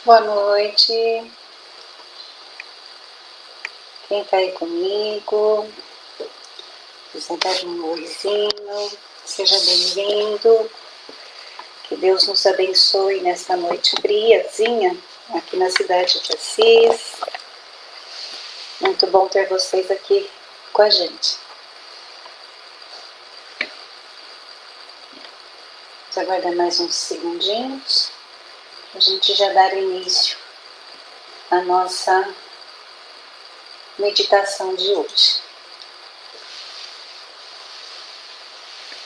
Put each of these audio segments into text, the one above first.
Boa noite. Quem está aí comigo? Quiser dar um oizinho, seja bem-vindo. Que Deus nos abençoe nesta noite friazinha aqui na cidade de Assis. Muito bom ter vocês aqui com a gente. Vamos aguardar mais uns segundinhos para a gente já dar início à nossa meditação de hoje.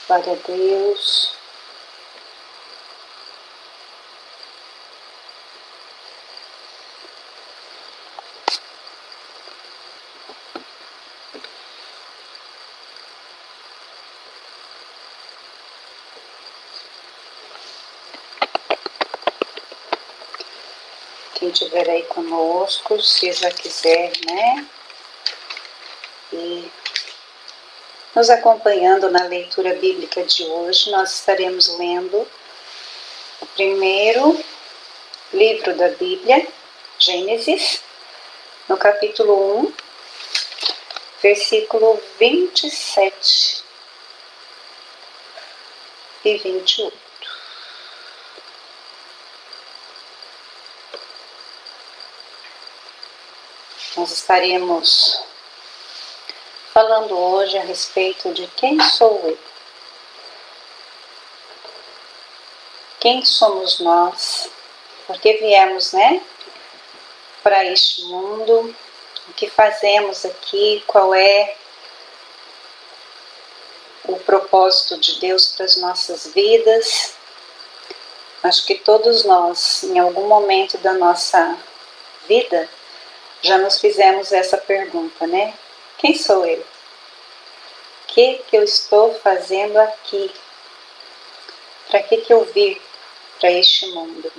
Glória a Deus. Quem estiver aí conosco, se já quiser, e nos acompanhando na leitura bíblica de hoje, nós estaremos lendo o primeiro livro da Bíblia, Gênesis, no capítulo 1, versículo 27 e 28. Nós estaremos falando hoje a respeito de quem sou eu. Quem somos nós? Por que viemos, para este mundo? O que fazemos aqui? Qual é o propósito de Deus para as nossas vidas? Acho que todos nós, em algum momento da nossa vida, já nos fizemos essa pergunta, Quem sou eu? O que eu estou fazendo aqui? Para que eu vim para este mundo?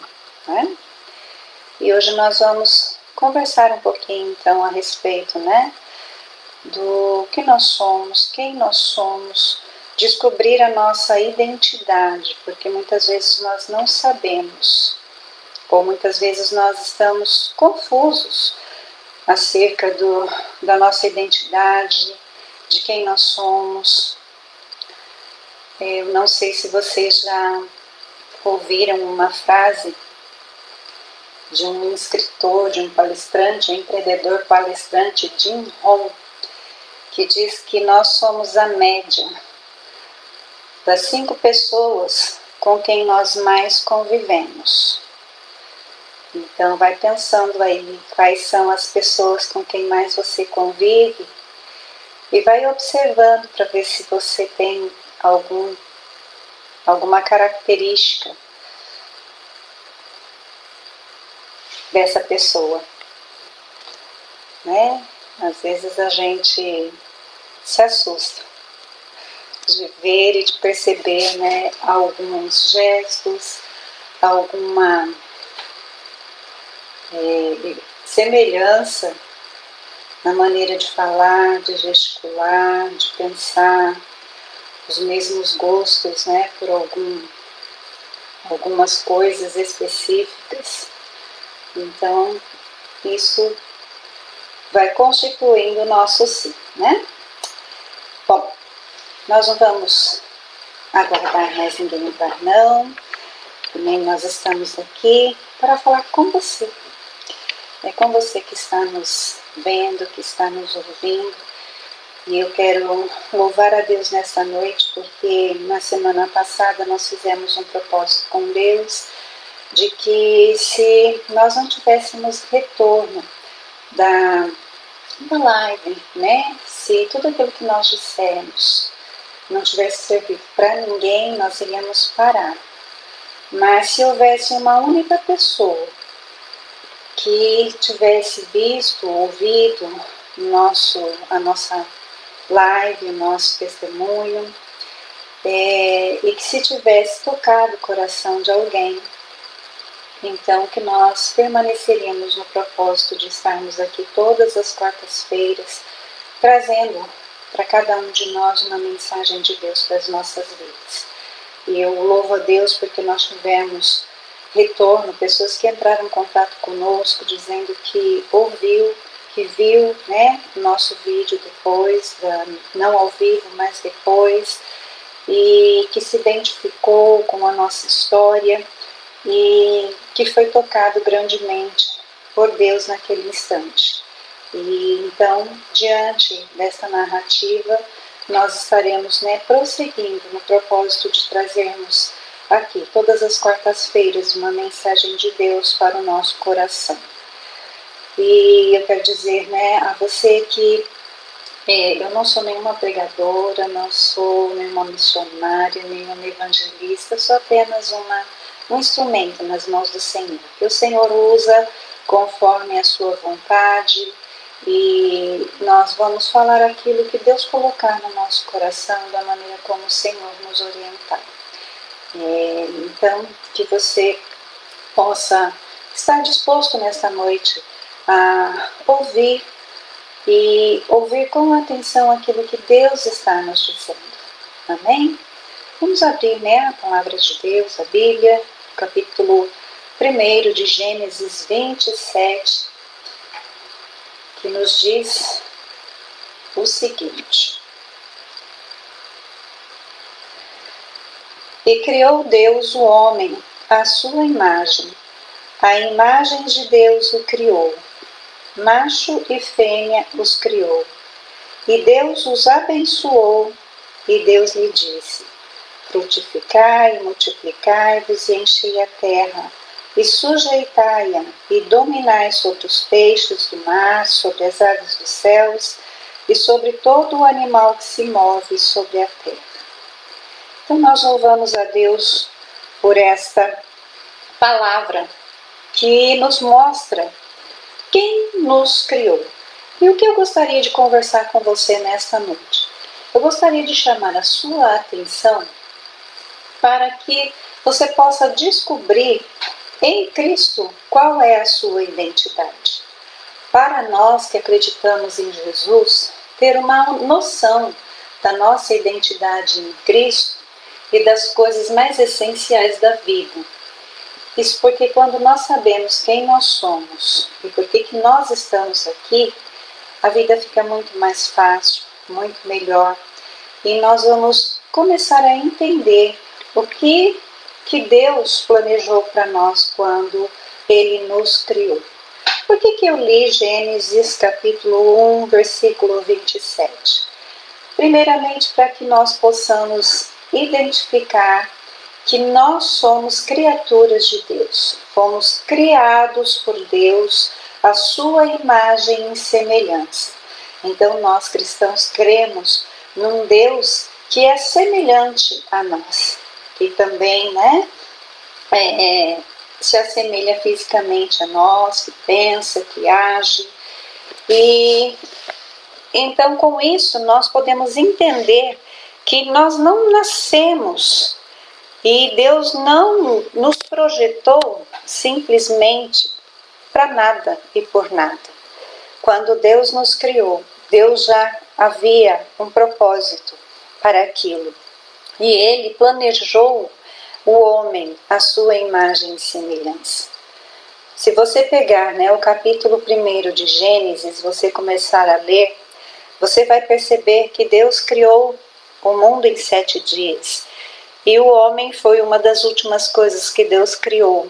E hoje nós vamos conversar um pouquinho, então, a respeito, do que nós somos, quem nós somos, descobrir a nossa identidade, porque muitas vezes nós não sabemos, ou muitas vezes nós estamos confusos acerca da nossa identidade, de quem nós somos. Eu não sei se vocês já ouviram uma frase de um escritor, de um palestrante, um empreendedor palestrante, Jim Rohn, que diz que nós somos a média das 5 pessoas com quem nós mais convivemos. Então vai pensando aí quais são as pessoas com quem mais você convive e vai observando para ver se você tem alguma característica dessa pessoa, Às vezes a gente se assusta de ver e de perceber, alguns gestos, alguma semelhança na maneira de falar, de gesticular, de pensar, os mesmos gostos, por algumas coisas específicas. Então, isso vai constituindo o nosso si, Bom, nós não vamos aguardar mais ninguém entrar, não. Também nós estamos aqui para falar com você. É com você que está nos vendo, que está nos ouvindo. E eu quero louvar a Deus nessa noite, porque na semana passada nós fizemos um propósito com Deus de que se nós não tivéssemos retorno da live, se tudo aquilo que nós dissemos não tivesse servido para ninguém, nós iríamos parar. Mas se houvesse uma única pessoa que tivesse visto, ouvido a nossa live, o nosso testemunho, e que se tivesse tocado o coração de alguém, então que nós permaneceríamos no propósito de estarmos aqui todas as quartas-feiras, trazendo para cada um de nós uma mensagem de Deus para as nossas vidas. E eu louvo a Deus porque nós tivemos retorno, pessoas que entraram em contato conosco dizendo que ouviu, que viu, né, nosso vídeo depois, não ao vivo, mas depois, e que se identificou com a nossa história e que foi tocado grandemente por Deus naquele instante. E então, diante dessa narrativa, nós estaremos, né, prosseguindo no propósito de trazermos aqui, todas as quartas-feiras, uma mensagem de Deus para o nosso coração. E eu quero dizer, né, a você que eu não sou nenhuma pregadora, não sou nenhuma missionária, nenhuma evangelista, sou apenas um instrumento nas mãos do Senhor. Que o Senhor usa conforme a sua vontade, e nós vamos falar aquilo que Deus colocar no nosso coração da maneira como o Senhor nos orientar. Então, que você possa estar disposto nesta noite a ouvir e ouvir com atenção aquilo que Deus está nos dizendo. Amém? Vamos abrir, né, a palavra de Deus, a Bíblia, capítulo 1 de Gênesis 27, que nos diz o seguinte: E criou Deus o homem à sua imagem, a imagem de Deus o criou, macho e fêmea os criou. E Deus os abençoou, e Deus lhe disse: Frutificai e multiplicai-vos e enchei a terra, e sujeitai-a, e dominai sobre os peixes do mar, sobre as aves dos céus, e sobre todo o animal que se move sobre a terra. Então nós louvamos a Deus por esta palavra que nos mostra quem nos criou. E o que eu gostaria de conversar com você nesta noite? Eu gostaria de chamar a sua atenção para que você possa descobrir em Cristo qual é a sua identidade. Para nós que acreditamos em Jesus, ter uma noção da nossa identidade em Cristo e das coisas mais essenciais da vida. Isso porque quando nós sabemos quem nós somos e por que nós estamos aqui, a vida fica muito mais fácil, muito melhor, e nós vamos começar a entender o que Deus planejou para nós quando Ele nos criou. Por que eu li Gênesis capítulo 1, versículo 27? Primeiramente, para que nós possamos identificar que nós somos criaturas de Deus. Fomos criados por Deus, a sua imagem e semelhança. Então nós cristãos cremos num Deus que é semelhante a nós, que também, né, se assemelha fisicamente a nós, que pensa, que age. E então com isso nós podemos entender que nós não nascemos e Deus não nos projetou simplesmente para nada e por nada. Quando Deus nos criou, Deus já havia um propósito para aquilo. E Ele planejou o homem à sua imagem e semelhança. Se você pegar, né, o capítulo 1 de Gênesis, você começar a ler, você vai perceber que Deus criou o mundo em 7 dias. E o homem foi uma das últimas coisas que Deus criou.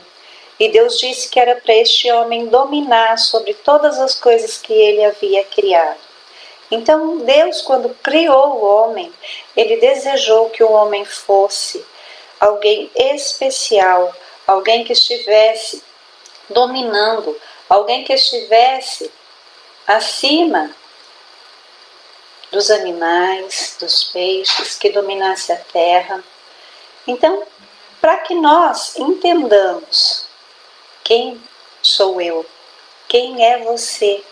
E Deus disse que era para este homem dominar sobre todas as coisas que ele havia criado. Então Deus, quando criou o homem, Ele desejou que o homem fosse alguém especial, alguém que estivesse dominando, alguém que estivesse acima dos animais, dos peixes, que dominasse a terra. Então, para que nós entendamos quem sou eu, quem é você,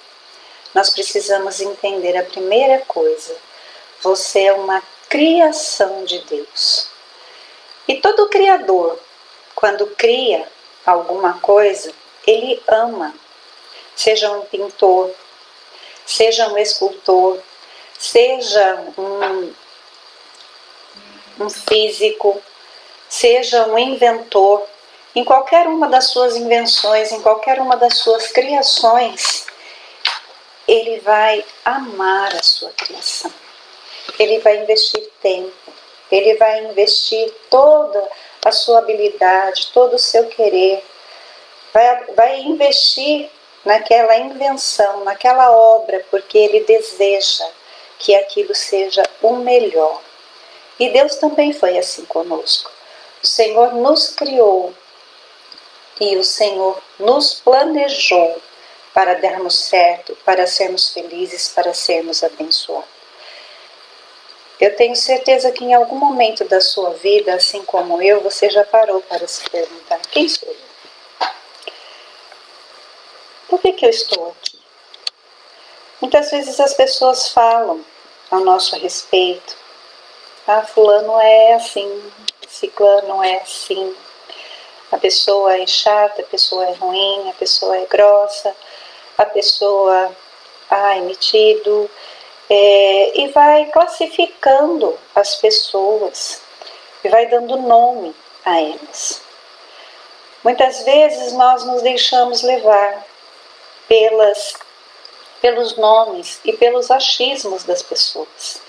nós precisamos entender a primeira coisa: você é uma criação de Deus. E todo criador, quando cria alguma coisa, ele ama. Seja um pintor, seja um escultor, seja um físico, seja um inventor, em qualquer uma das suas invenções, em qualquer uma das suas criações, Ele vai amar a sua criação. Ele vai investir tempo, Ele vai investir toda a sua habilidade, todo o seu querer, vai investir naquela invenção, naquela obra, porque Ele deseja que aquilo seja o melhor. E Deus também foi assim conosco. O Senhor nos criou e o Senhor nos planejou para darmos certo, para sermos felizes, para sermos abençoados. Eu tenho certeza que em algum momento da sua vida, assim como eu, você já parou para se perguntar: quem sou eu? Por que eu estou aqui? Muitas vezes as pessoas falam ao nosso respeito: ah, fulano é assim, ciclano é assim, a pessoa é chata, a pessoa é ruim, a pessoa é grossa, a pessoa é metido, e vai classificando as pessoas e vai dando nome a elas. Muitas vezes nós nos deixamos levar pelos nomes e pelos achismos das pessoas.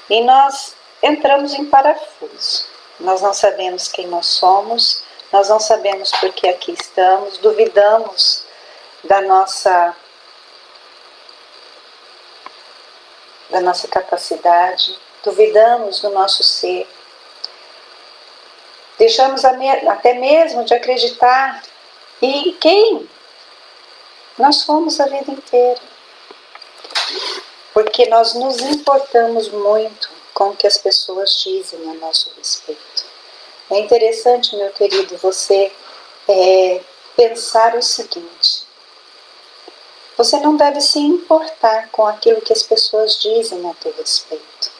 E nós entramos em parafuso. Nós não sabemos quem nós somos, nós não sabemos por que aqui estamos, duvidamos da nossa capacidade, duvidamos do nosso ser. Deixamos até mesmo de acreditar em quem nós fomos a vida inteira. Porque nós nos importamos muito com o que as pessoas dizem a nosso respeito. É interessante, meu querido, você pensar o seguinte: você não deve se importar com aquilo que as pessoas dizem a teu respeito.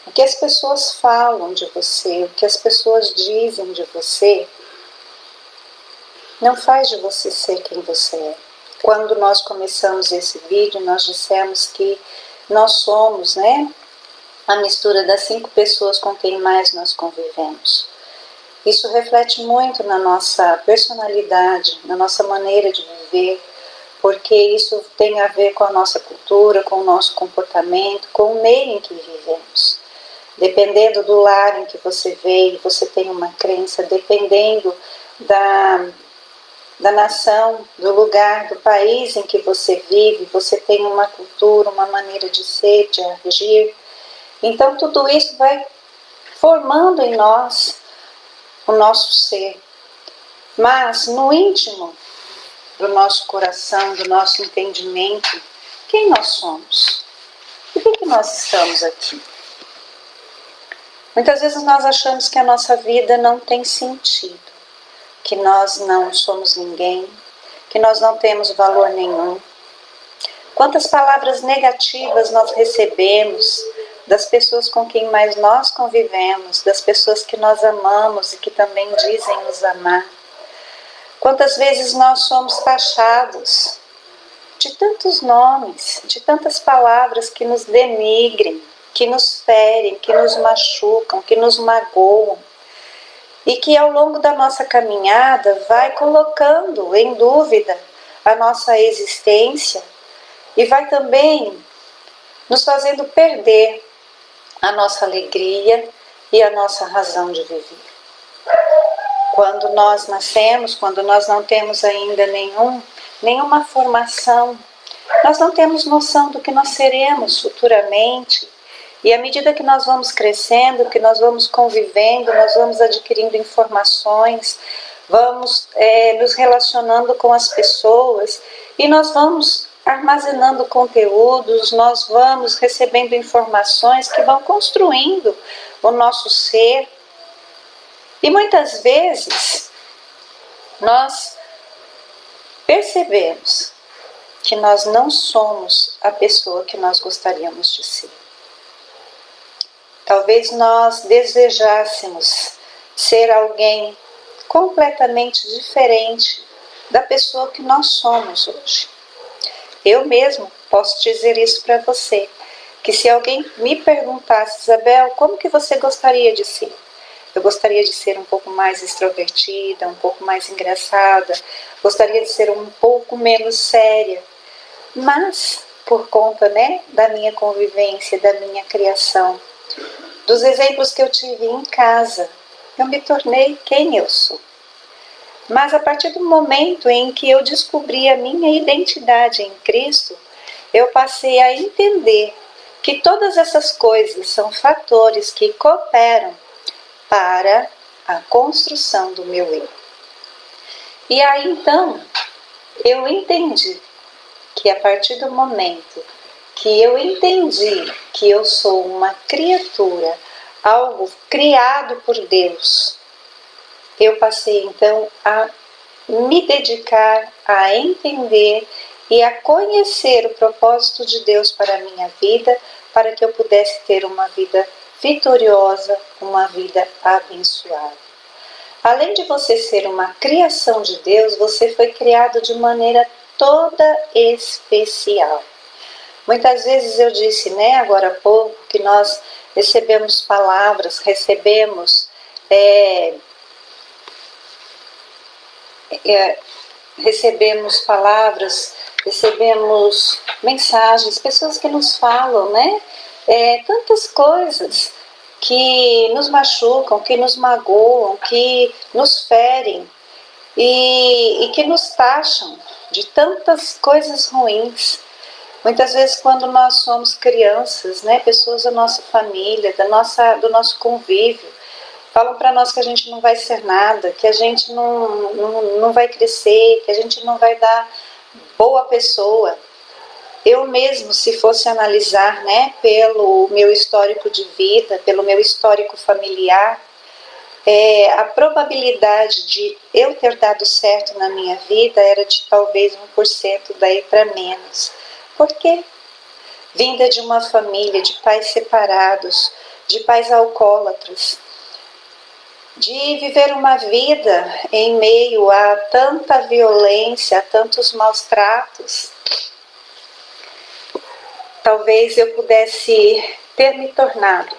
O que as pessoas falam de você, o que as pessoas dizem de você, não faz de você ser quem você é. Quando nós começamos esse vídeo, nós dissemos que nós somos, a mistura das 5 pessoas com quem mais nós convivemos. Isso reflete muito na nossa personalidade, na nossa maneira de viver, porque isso tem a ver com a nossa cultura, com o nosso comportamento, com o meio em que vivemos. Dependendo do lar em que você veio, você tem uma crença, dependendo da nação, do lugar, do país em que você vive, você tem uma cultura, uma maneira de ser, de agir. Então tudo isso vai formando em nós o nosso ser. Mas no íntimo do nosso coração, do nosso entendimento, quem nós somos? Por que nós estamos aqui? Muitas vezes nós achamos que a nossa vida não tem sentido, que nós não somos ninguém, que nós não temos valor nenhum. Quantas palavras negativas nós recebemos das pessoas com quem mais nós convivemos, das pessoas que nós amamos e que também dizem nos amar. Quantas vezes nós somos taxados de tantos nomes, de tantas palavras que nos denigrem, que nos ferem, que nos machucam, que nos magoam, e que ao longo da nossa caminhada vai colocando em dúvida a nossa existência e vai também nos fazendo perder a nossa alegria e a nossa razão de viver. Quando nós nascemos, quando nós não temos ainda nenhuma formação, nós não temos noção do que nós seremos futuramente. E à medida que nós vamos crescendo, que nós vamos convivendo, nós vamos adquirindo informações, vamos nos relacionando com as pessoas e nós vamos armazenando conteúdos, nós vamos recebendo informações que vão construindo o nosso ser. E muitas vezes nós percebemos que nós não somos a pessoa que nós gostaríamos de ser. Talvez nós desejássemos ser alguém completamente diferente da pessoa que nós somos hoje. Eu mesmo posso dizer isso para você, que se alguém me perguntasse: Isabel, como que você gostaria de ser? eu gostaria de ser um pouco mais extrovertida, um pouco mais engraçada, gostaria de ser um pouco menos séria. Mas, por conta, né, da minha convivência, da minha criação, dos exemplos que eu tive em casa, eu me tornei quem eu sou. Mas a partir do momento em que eu descobri a minha identidade em Cristo, eu passei a entender que todas essas coisas são fatores que cooperam para a construção do meu eu. E aí então, eu entendi que a partir do momento que eu entendi que eu sou uma criatura, algo criado por Deus, eu passei então a me dedicar a entender e a conhecer o propósito de Deus para a minha vida, para que eu pudesse ter uma vida vitoriosa, uma vida abençoada. Além de você ser uma criação de Deus, você foi criado de maneira toda especial. Muitas vezes eu disse, né, agora há pouco, que nós recebemos palavras, recebemos palavras, recebemos mensagens, pessoas que nos falam, né, tantas coisas que nos machucam, que nos magoam, que nos ferem e que nos taxam de tantas coisas ruins. Muitas vezes quando nós somos crianças, né, pessoas da nossa família, do nosso convívio, falam para nós que a gente não vai ser nada, que a gente não vai crescer, que a gente não vai dar boa pessoa. Eu mesmo, se fosse analisar, né, pelo meu histórico de vida, pelo meu histórico familiar, a probabilidade de eu ter dado certo na minha vida era de talvez 1% daí para menos. Por quê? Vinda de uma família de pais separados, de pais alcoólatras, de viver uma vida em meio a tanta violência, a tantos maus tratos, talvez eu pudesse ter me tornado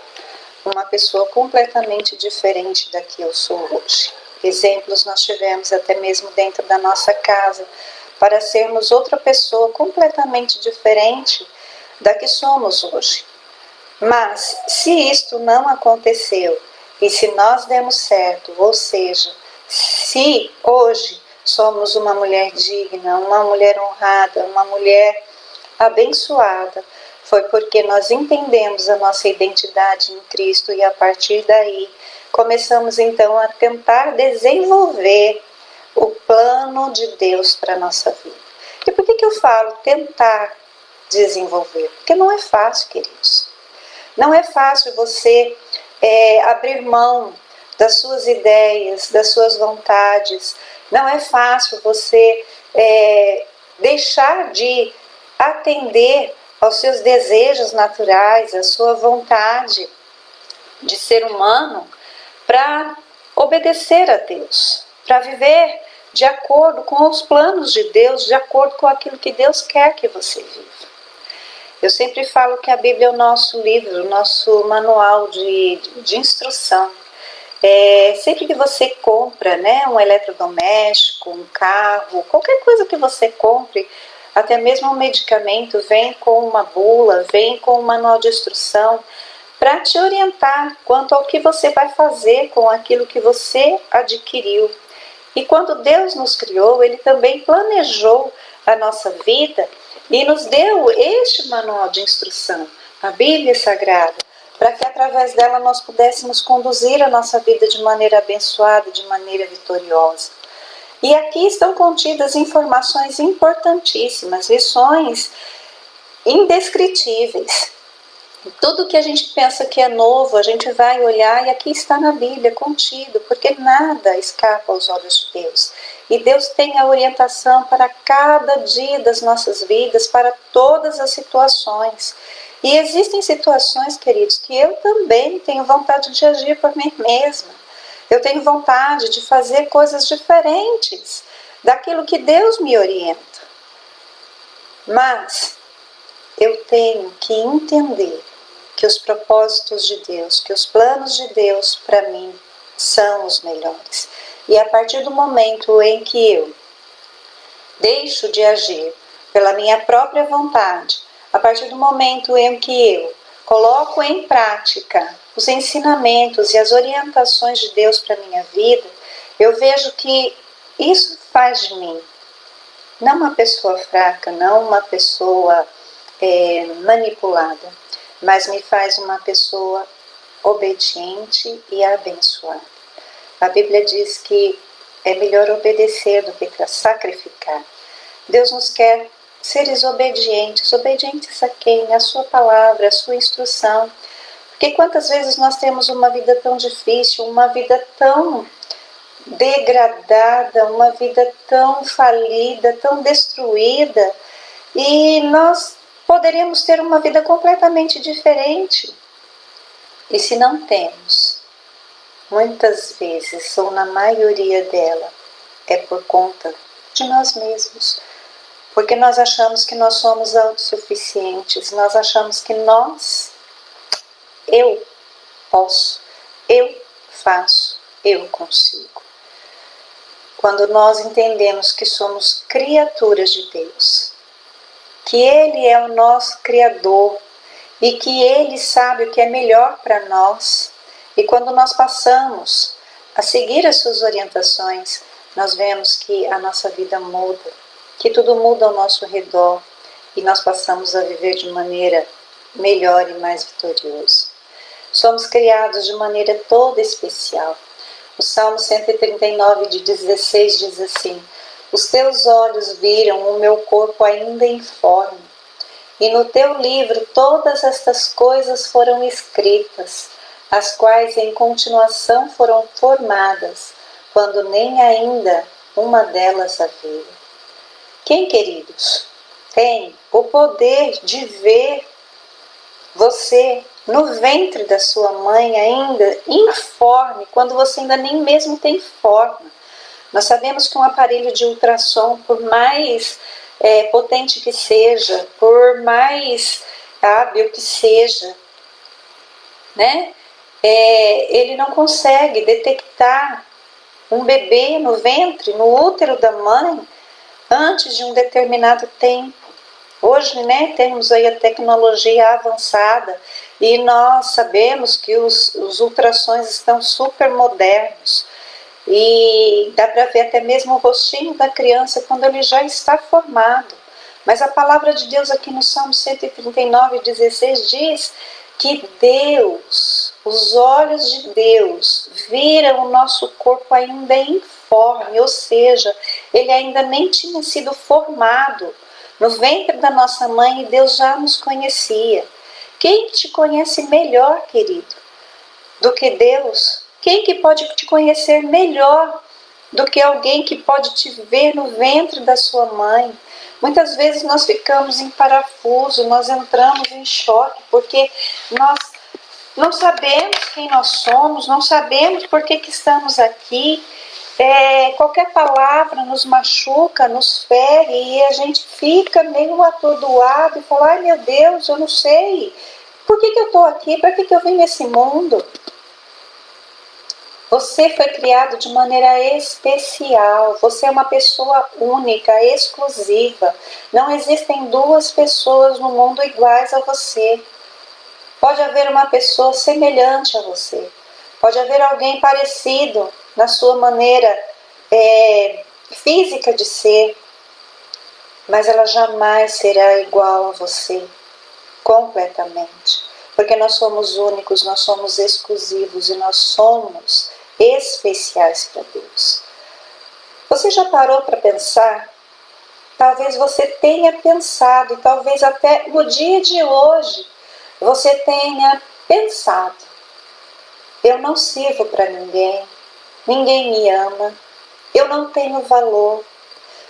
uma pessoa completamente diferente da que eu sou hoje. Exemplos nós tivemos até mesmo dentro da nossa casa, para sermos outra pessoa completamente diferente da que somos hoje. Mas, se isto não aconteceu, e se nós demos certo, ou seja, se hoje somos uma mulher digna, uma mulher honrada, uma mulher abençoada, foi porque nós entendemos a nossa identidade em Cristo e a partir daí começamos então a tentar desenvolver o plano de Deus para a nossa vida. E por que eu falo tentar desenvolver? Porque não é fácil, queridos. Não é fácil você abrir mão das suas ideias, das suas vontades. Não é fácil você deixar de atender aos seus desejos naturais, à sua vontade de ser humano, para obedecer a Deus, para viver de acordo com os planos de Deus, de acordo com aquilo que Deus quer que você viva. Eu sempre falo que a Bíblia é o nosso livro, o nosso manual de instrução. Sempre que você compra, né, um eletrodoméstico, um carro, qualquer coisa que você compre, até mesmo um medicamento, vem com uma bula, vem com um manual de instrução para te orientar quanto ao que você vai fazer com aquilo que você adquiriu. E quando Deus nos criou, Ele também planejou a nossa vida e nos deu este manual de instrução, a Bíblia Sagrada, para que através dela nós pudéssemos conduzir a nossa vida de maneira abençoada, de maneira vitoriosa. E aqui estão contidas informações importantíssimas, lições indescritíveis. Tudo que a gente pensa que é novo, a gente vai olhar e aqui está na Bíblia contido, porque nada escapa aos olhos de Deus. E Deus tem a orientação para cada dia das nossas vidas, para todas as situações. E existem situações, queridos, que eu também tenho vontade de agir por mim mesma. Eu tenho vontade de fazer coisas diferentes daquilo que Deus me orienta. Mas eu tenho que entender que os propósitos de Deus, que os planos de Deus para mim são os melhores. E a partir do momento em que eu deixo de agir pela minha própria vontade, a partir do momento em que eu coloco em prática os ensinamentos e as orientações de Deus para a minha vida, eu vejo que isso faz de mim não uma pessoa fraca, não uma pessoa manipulada, mas me faz uma pessoa obediente e abençoada. A Bíblia diz que é melhor obedecer do que sacrificar. Deus nos quer seres obedientes. Obedientes a quem? A sua palavra, a sua instrução. Porque quantas vezes nós temos uma vida tão difícil, uma vida tão degradada, uma vida tão falida, tão destruída, e nós poderíamos ter uma vida completamente diferente. E se não temos, muitas vezes, ou na maioria dela, é por conta de nós mesmos. Porque nós achamos que nós somos autossuficientes, nós achamos que eu posso, eu faço, eu consigo. Quando nós entendemos que somos criaturas de Deus, que Ele é o nosso Criador e que Ele sabe o que é melhor para nós, e quando nós passamos a seguir as suas orientações, nós vemos que a nossa vida muda, que tudo muda ao nosso redor e nós passamos a viver de maneira melhor e mais vitoriosa. Somos criados de maneira toda especial. O Salmo 139, de 16, diz assim: os teus olhos viram o meu corpo ainda informe, e no teu livro todas estas coisas foram escritas, as quais em continuação foram formadas, quando nem ainda uma delas havia. Quem, queridos, tem o poder de ver você no ventre da sua mãe ainda informe, quando você ainda nem mesmo tem forma? Nós sabemos que um aparelho de ultrassom, por mais potente que seja, por mais hábil que seja, né, ele não consegue detectar um bebê no ventre, no útero da mãe, antes de um determinado tempo. Hoje, né, temos aí a tecnologia avançada e nós sabemos que os ultrassons estão super modernos e dá para ver até mesmo o rostinho da criança quando ele já está formado. Mas a palavra de Deus aqui no Salmo 139, 16 diz que Deus, os olhos de Deus, viram o nosso corpo ainda informe, ou seja, ele ainda nem tinha sido formado no ventre da nossa mãe e Deus já nos conhecia. Quem te conhece melhor, querido, do que Deus? Quem que pode te conhecer melhor do que alguém que pode te ver no ventre da sua mãe? Muitas vezes nós ficamos em parafuso, nós entramos em choque, porque nós não sabemos quem nós somos, não sabemos por que estamos aqui. Qualquer palavra nos machuca, nos fere e a gente fica meio atordoado e fala: ai meu Deus, eu não sei, por que eu estou aqui, para que eu vim nesse mundo? Você foi criado de maneira especial, você é uma pessoa única, exclusiva. Não existem duas pessoas no mundo iguais a você. Pode haver uma pessoa semelhante a você, pode haver alguém parecido na sua maneira física de ser, mas ela jamais será igual a você, completamente. Porque nós somos únicos, nós somos exclusivos e nós somos especiais para Deus. Você já parou para pensar? Talvez você tenha pensado, e talvez até no dia de hoje, você tenha pensado: eu não sirvo para ninguém, ninguém me ama, eu não tenho valor.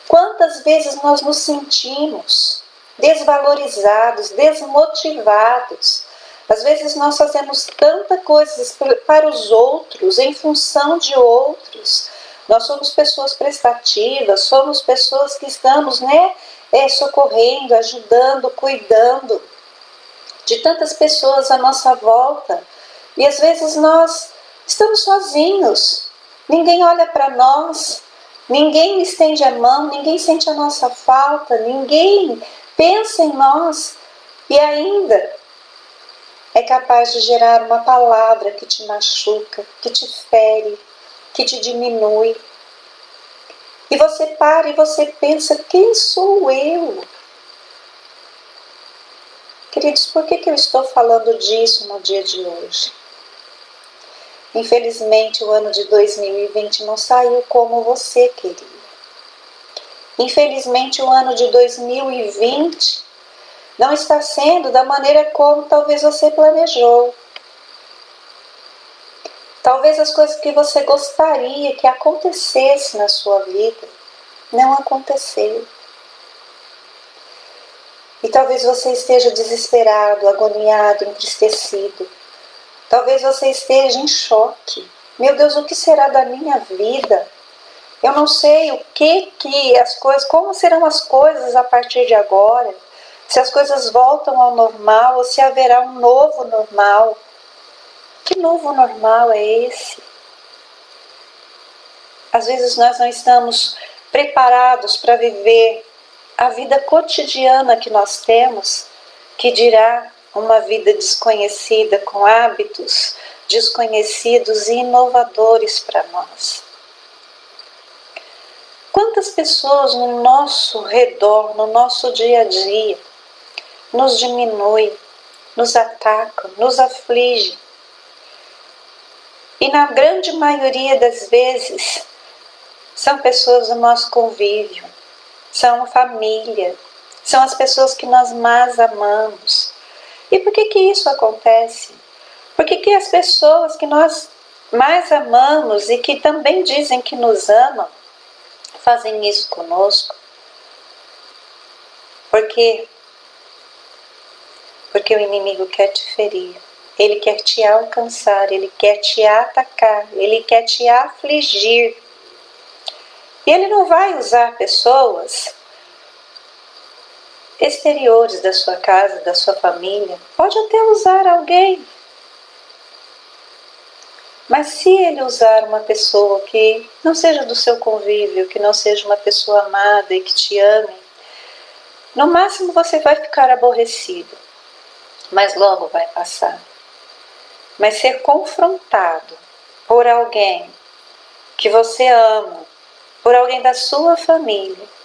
Quantas vezes nós nos sentimos desvalorizados, desmotivados? Às vezes nós fazemos tanta coisa para os outros, em função de outros. Nós somos pessoas prestativas, somos pessoas que estamos, socorrendo, ajudando, cuidando de tantas pessoas à nossa volta. E às vezes nós Estamos sozinhos, ninguém olha para nós, ninguém estende a mão, ninguém sente a nossa falta, ninguém pensa em nós e ainda é capaz de gerar uma palavra que te machuca, que te fere, que te diminui. E você para e você pensa, quem sou eu? Queridos, por que eu estou falando disso no dia de hoje? Infelizmente, o ano de 2020 não saiu como você queria. Infelizmente, o ano de 2020 não está sendo da maneira como talvez você planejou. Talvez as coisas que você gostaria que acontecesse na sua vida não aconteceram. E talvez você esteja desesperado, agoniado, entristecido. Talvez você esteja em choque. Meu Deus, o que será da minha vida? Eu não sei o que as coisas, como serão as coisas a partir de agora. Se as coisas voltam ao normal ou se haverá um novo normal. Que novo normal é esse? Às vezes nós não estamos preparados para viver a vida cotidiana que nós temos, que dirá uma vida desconhecida, com hábitos desconhecidos e inovadores para nós. Quantas pessoas no nosso redor, no nosso dia a dia, nos diminuem, nos atacam, nos afligem. E na grande maioria das vezes, são pessoas do nosso convívio, são família, são as pessoas que nós mais amamos. E por que isso acontece? Por que as pessoas que nós mais amamos e que também dizem que nos amam, fazem isso conosco? Por quê? Porque o inimigo quer te ferir, ele quer te alcançar, ele quer te atacar, ele quer te afligir. E ele não vai usar pessoas exteriores da sua casa, da sua família. Pode até usar alguém. Mas se ele usar uma pessoa que não seja do seu convívio, que não seja uma pessoa amada e que te ame, no máximo você vai ficar aborrecido, mas logo vai passar. Mas ser confrontado por alguém que você ama, por alguém da sua família,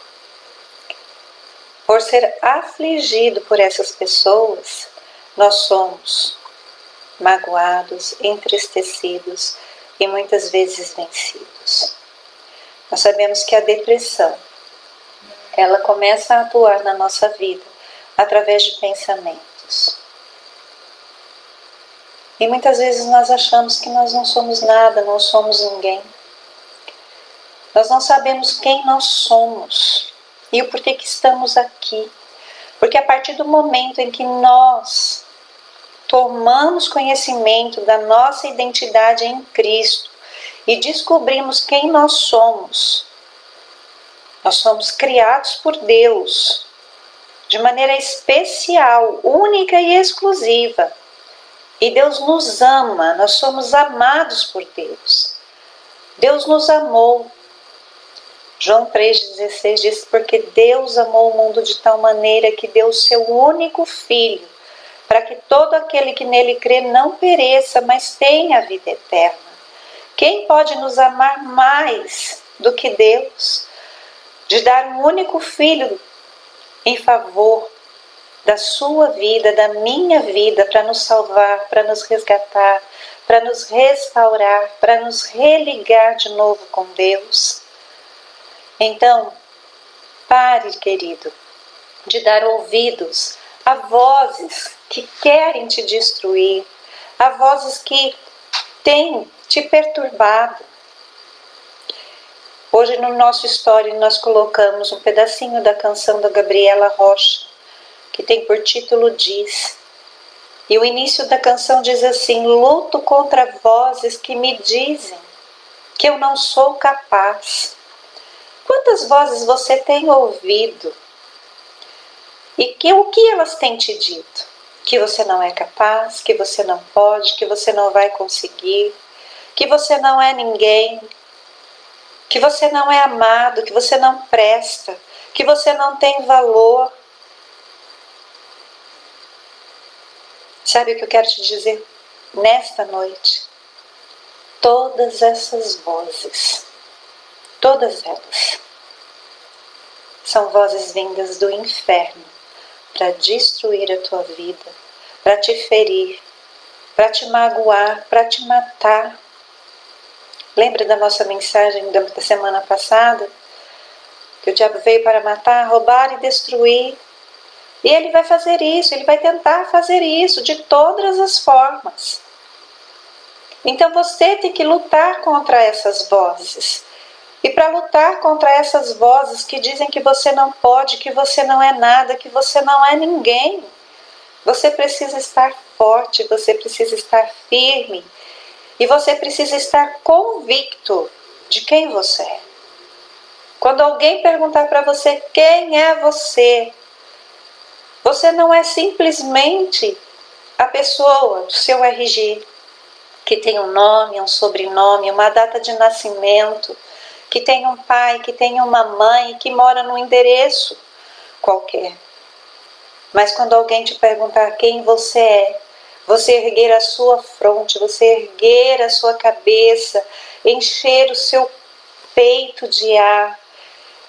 por ser afligido por essas pessoas, nós somos magoados, entristecidos e muitas vezes vencidos. Nós sabemos que a depressão, ela começa a atuar na nossa vida através de pensamentos. E muitas vezes nós achamos que nós não somos nada, não somos ninguém. Nós não sabemos quem nós somos e o porquê que estamos aqui. Porque a partir do momento em que nós tomamos conhecimento da nossa identidade em Cristo e descobrimos quem nós somos criados por Deus de maneira especial, única e exclusiva. E Deus nos ama, nós somos amados por Deus. Deus nos amou. João 3,16 diz, porque Deus amou o mundo de tal maneira que deu o seu único Filho, para que todo aquele que nele crê não pereça, mas tenha a vida eterna. Quem pode nos amar mais do que Deus? De dar um único Filho em favor da sua vida, da minha vida, para nos salvar, para nos resgatar, para nos restaurar, para nos religar de novo com Deus. Então, pare, querido, de dar ouvidos a vozes que querem te destruir, a vozes que têm te perturbado. Hoje no nosso story nós colocamos um pedacinho da canção da Gabriela Rocha, que tem por título Diz. E o início da canção diz assim: luto contra vozes que me dizem que eu não sou capaz. Quantas vozes você tem ouvido? E o que elas têm te dito? Que você não é capaz, que você não pode, que você não vai conseguir, que você não é ninguém, que você não é amado, que você não presta, que você não tem valor. Sabe o que eu quero te dizer nesta noite? Todas essas vozes, todas elas, são vozes vindas do inferno para destruir a tua vida, para te ferir, para te magoar, para te matar. Lembra da nossa mensagem da semana passada? Que o diabo veio para matar, roubar e destruir. E ele vai fazer isso, ele vai tentar fazer isso de todas as formas. Então você tem que lutar contra essas vozes. E para lutar contra essas vozes que dizem que você não pode, que você não é nada, que você não é ninguém, você precisa estar forte, você precisa estar firme. E você precisa estar convicto de quem você é. Quando alguém perguntar para você quem é você, você não é simplesmente a pessoa do seu RG, que tem um nome, um sobrenome, uma data de nascimento, que tem um pai, que tem uma mãe, que mora num endereço qualquer. Mas quando alguém te perguntar quem você é, você erguer a sua fronte, você erguer a sua cabeça, encher o seu peito de ar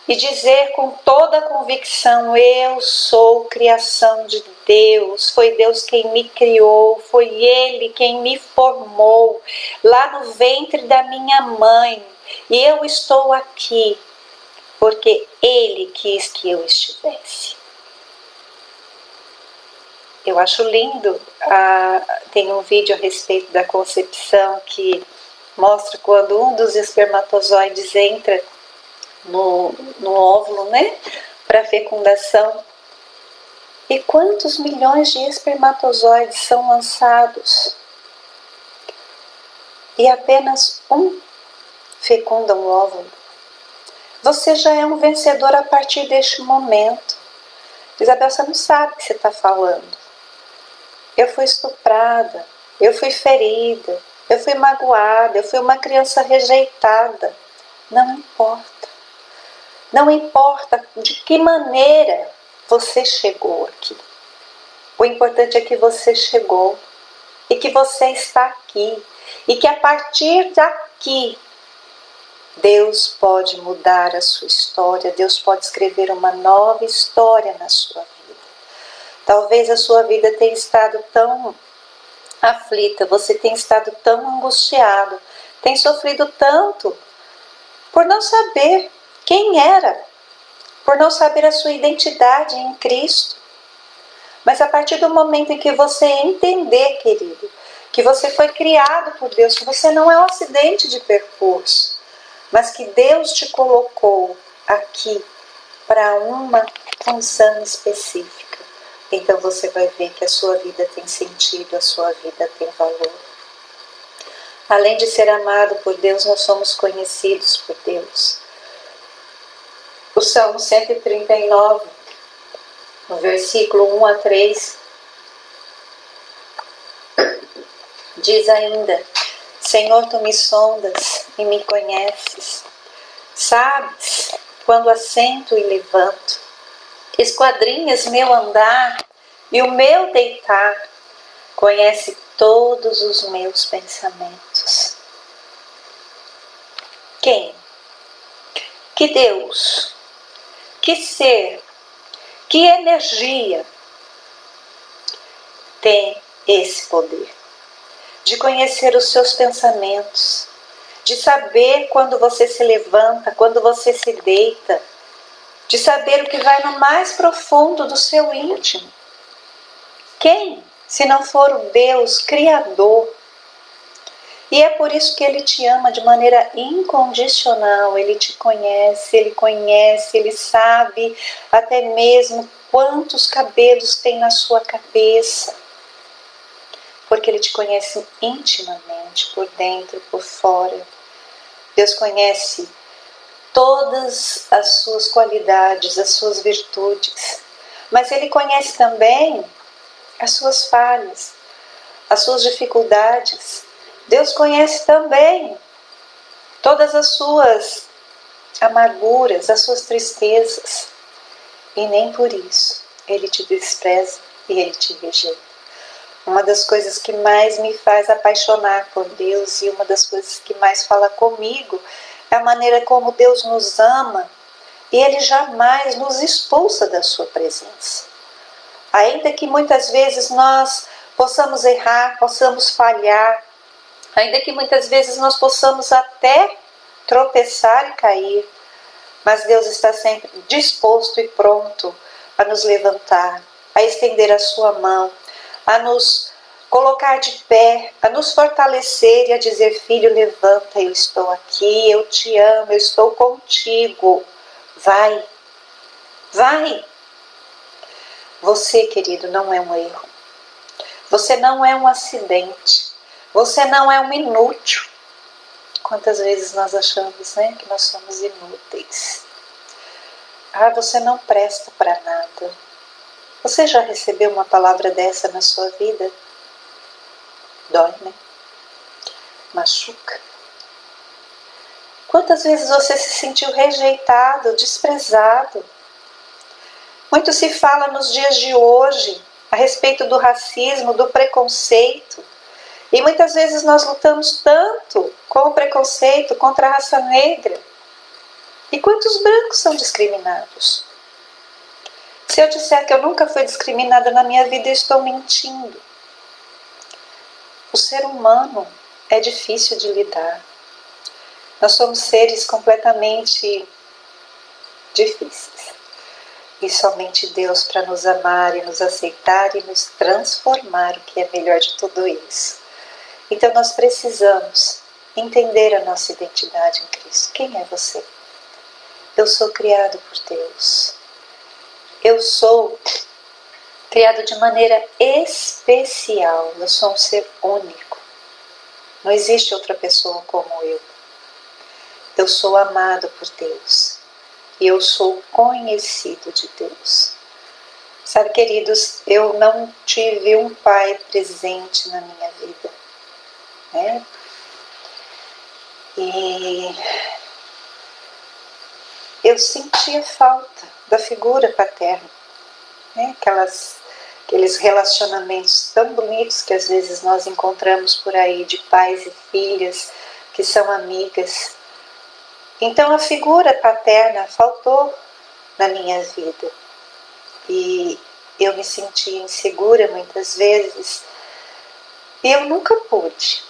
e dizer com toda a convicção: eu sou criação de Deus, foi Deus quem me criou, foi Ele quem me formou lá no ventre da minha mãe, e eu estou aqui porque Ele quis que eu estivesse. Eu acho lindo, tem um vídeo a respeito da concepção que mostra quando um dos espermatozoides entra no óvulo, né, para fecundação. E quantos milhões de espermatozoides são lançados? E apenas um fecunda um óvulo. Você já é um vencedor a partir deste momento. Isabel, você não sabe o que você está falando. Eu fui estuprada, eu fui ferida, eu fui magoada, eu fui uma criança rejeitada. Não importa. Não importa de que maneira você chegou aqui. O importante é que você chegou e que você está aqui. E que a partir daqui, Deus pode mudar a sua história, Deus pode escrever uma nova história na sua vida. Talvez a sua vida tenha estado tão aflita, você tenha estado tão angustiado, tem sofrido tanto por não saber quem era, por não saber a sua identidade em Cristo. Mas a partir do momento em que você entender, querido, que você foi criado por Deus, que você não é um acidente de percurso, mas que Deus te colocou aqui para uma função específica, então você vai ver que a sua vida tem sentido, a sua vida tem valor. Além de ser amado por Deus, nós somos conhecidos por Deus. O Salmo 139, no versículo 1 a 3, diz ainda: Senhor, tu me sondas e me conheces. Sabes quando assento e levanto. Esquadrinhas meu andar e o meu deitar. Conhece todos os meus pensamentos. Quem? Que Deus? Que ser? Que energia tem esse poder de conhecer os seus pensamentos, de saber quando você se levanta, quando você se deita, de saber o que vai no mais profundo do seu íntimo? Quem, se não for o Deus Criador? E é por isso que Ele te ama de maneira incondicional. Ele te conhece, Ele sabe até mesmo quantos cabelos tem na sua cabeça. Porque Ele te conhece intimamente, por dentro, por fora. Deus conhece todas as suas qualidades, as suas virtudes. Mas Ele conhece também as suas falhas, as suas dificuldades. Deus conhece também todas as suas amarguras, as suas tristezas. E nem por isso Ele te despreza e Ele te rejeita. Uma das coisas que mais me faz apaixonar por Deus e uma das coisas que mais fala comigo é a maneira como Deus nos ama e Ele jamais nos expulsa da sua presença. Ainda que muitas vezes nós possamos errar, possamos falhar, ainda que muitas vezes nós possamos até tropeçar e cair, mas Deus está sempre disposto e pronto a nos levantar, a estender a sua mão, a nos colocar de pé, a nos fortalecer e a dizer: filho, levanta, eu estou aqui, eu te amo, eu estou contigo. Vai, vai. Você, querido, não é um erro. Você não é um acidente. Você não é um inútil. Quantas vezes nós achamos, né, que nós somos inúteis? Ah, você não presta para nada. Você já recebeu uma palavra dessa na sua vida? Dói, né? Machuca. Quantas vezes você se sentiu rejeitado, desprezado? Muito se fala nos dias de hoje a respeito do racismo, do preconceito. E muitas vezes nós lutamos tanto com o preconceito contra a raça negra. E quantos brancos são discriminados? Se eu disser que eu nunca fui discriminada na minha vida, eu estou mentindo. O ser humano é difícil de lidar. Nós somos seres completamente difíceis. E somente Deus para nos amar e nos aceitar e nos transformar, o que é melhor de tudo isso. Então nós precisamos entender a nossa identidade em Cristo. Quem é você? Eu sou criado por Deus. Eu sou criado de maneira especial. Eu sou um ser único. Não existe outra pessoa como eu. Eu sou amado por Deus. E eu sou conhecido de Deus. Sabe, queridos, eu não tive um pai presente na minha vida, né? E eu sentia falta da figura paterna, né? Aqueles relacionamentos tão bonitos que às vezes nós encontramos por aí de pais e filhas que são amigas. Então a figura paterna faltou na minha vida e eu me sentia insegura muitas vezes e eu nunca pude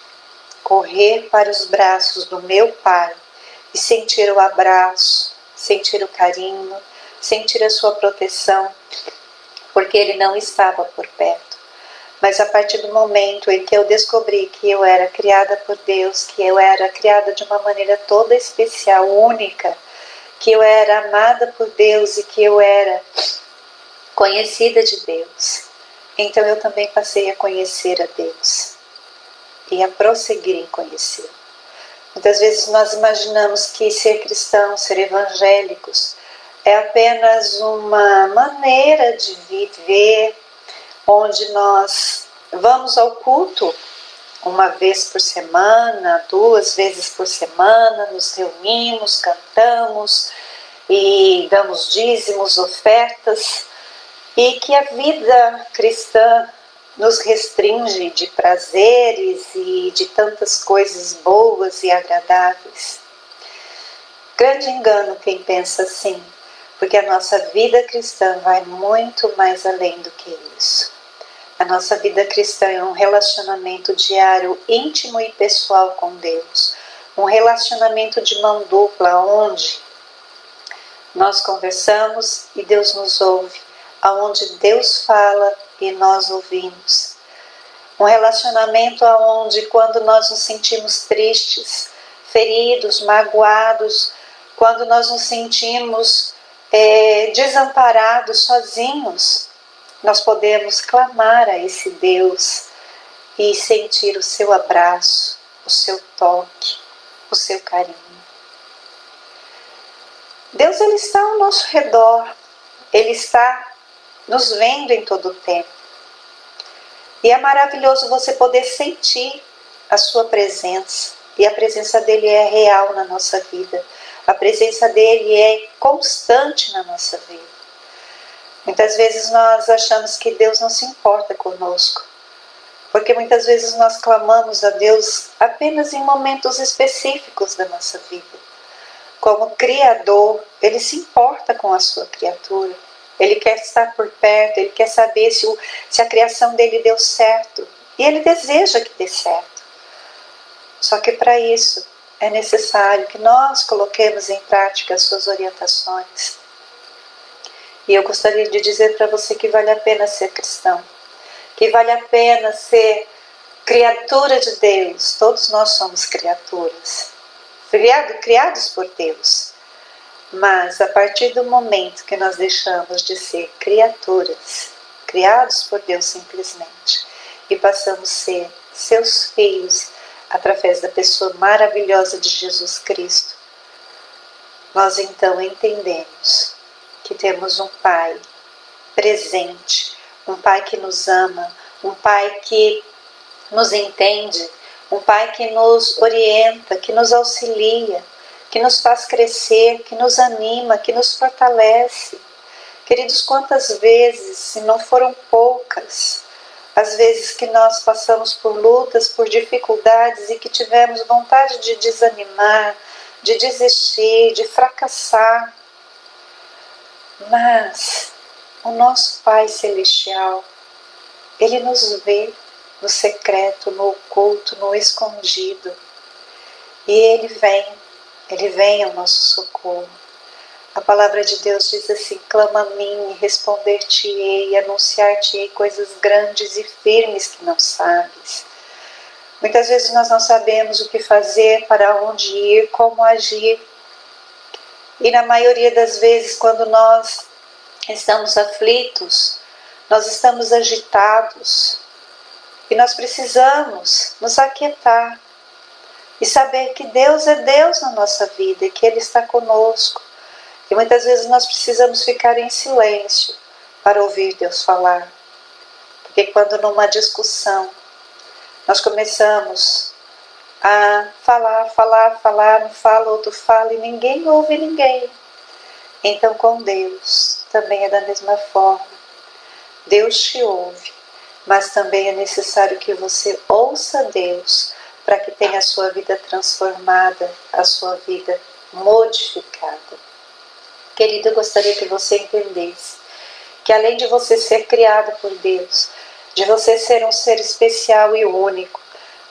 correr para os braços do meu pai e sentir o abraço, sentir o carinho, sentir a sua proteção, porque ele não estava por perto. Mas a partir do momento em que eu descobri que eu era criada por Deus, que eu era criada de uma maneira toda especial, única, que eu era amada por Deus e que eu era conhecida de Deus, então eu também passei a conhecer a Deus e a prosseguir em conhecer. Muitas vezes nós imaginamos que ser cristão, ser evangélicos, é apenas uma maneira de viver, onde nós vamos ao culto uma vez por semana, 2 vezes por semana, nos reunimos, cantamos e damos dízimos, ofertas, e que a vida cristã nos restringe de prazeres e de tantas coisas boas e agradáveis. Grande engano quem pensa assim, porque a nossa vida cristã vai muito mais além do que isso. A nossa vida cristã é um relacionamento diário, íntimo e pessoal com Deus. Um relacionamento de mão dupla, onde nós conversamos e Deus nos ouve. Onde Deus fala e nós ouvimos. Um relacionamento onde, quando nós nos sentimos tristes, feridos, magoados, quando nós nos sentimos desamparados, sozinhos, nós podemos clamar a esse Deus e sentir o seu abraço, o seu toque, o seu carinho. Deus, Ele está ao nosso redor, Ele está nos vendo em todo o tempo. E é maravilhoso você poder sentir a sua presença, e a presença dele é real na nossa vida, a presença dele é constante na nossa vida. Muitas vezes nós achamos que Deus não se importa conosco, porque muitas vezes nós clamamos a Deus apenas em momentos específicos da nossa vida. Como Criador, Ele se importa com a sua criatura, Ele quer estar por perto, Ele quer saber se a criação dele deu certo, e Ele deseja que dê certo. Só que para isso é necessário que nós coloquemos em prática as suas orientações. E eu gostaria de dizer para você que vale a pena ser cristão, que vale a pena ser criatura de Deus. Todos nós somos criaturas, criados por Deus. Mas a partir do momento que nós deixamos de ser criaturas, criados por Deus simplesmente, e passamos a ser seus filhos através da pessoa maravilhosa de Jesus Cristo, nós então entendemos que temos um Pai presente, um Pai que nos ama, um Pai que nos entende, um Pai que nos orienta, que nos auxilia, que nos faz crescer, que nos anima, que nos fortalece. Queridos, quantas vezes, se não foram poucas, as vezes que nós passamos por lutas, por dificuldades e que tivemos vontade de desanimar, de desistir, de fracassar. Mas o nosso Pai Celestial, Ele nos vê no secreto, no oculto, no escondido. E Ele vem ao nosso socorro. A palavra de Deus diz assim: clama a mim e responder-te-ei e anunciar-te-ei coisas grandes e firmes que não sabes. Muitas vezes nós não sabemos o que fazer, para onde ir, como agir. E na maioria das vezes, quando nós estamos aflitos, nós estamos agitados, e nós precisamos nos aquietar e saber que Deus é Deus na nossa vida e que Ele está conosco. E muitas vezes nós precisamos ficar em silêncio para ouvir Deus falar. Porque quando numa discussão nós começamos a falar, um fala, outro fala e ninguém ouve ninguém. Então com Deus também é da mesma forma. Deus te ouve, mas também é necessário que você ouça Deus para que tenha a sua vida transformada, a sua vida modificada. Querido, eu gostaria que você entendesse que além de você ser criado por Deus, de você ser um ser especial e único,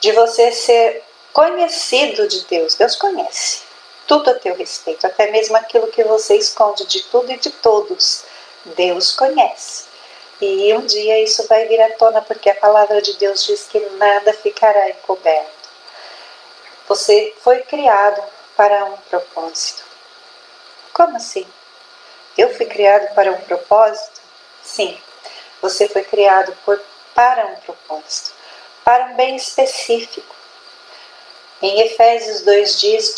de você ser conhecido de Deus, Deus conhece tudo a teu respeito, até mesmo aquilo que você esconde de tudo e de todos, Deus conhece. E um dia isso vai vir à tona, porque a palavra de Deus diz que nada ficará encoberto. Você foi criado para um propósito. Como assim? Eu fui criado para um propósito? Sim, você foi criado para um propósito, para um bem específico. Em Efésios 2:10